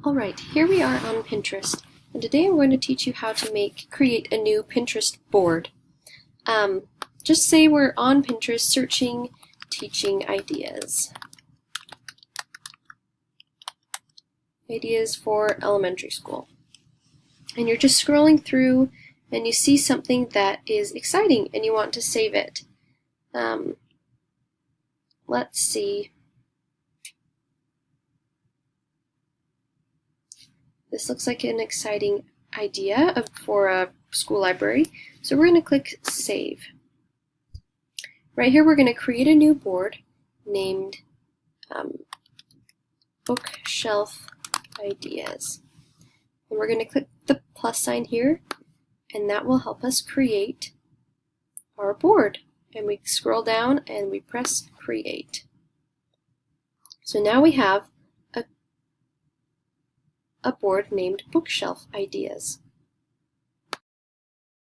Alright, here we are on Pinterest, and today I'm going to teach you how to create a new Pinterest board. Just say we're on Pinterest searching teaching ideas. Ideas for elementary school. And you're just scrolling through and you see something that is exciting and you want to save it. Let's see. This looks like an exciting idea for a school library. So we're going to click Save. Right here we're going to create a new board named Bookshelf Ideas. And we're going to click the plus sign here, and that will help us create our board. And we scroll down and we press Create. So now we have a board named Bookshelf Ideas.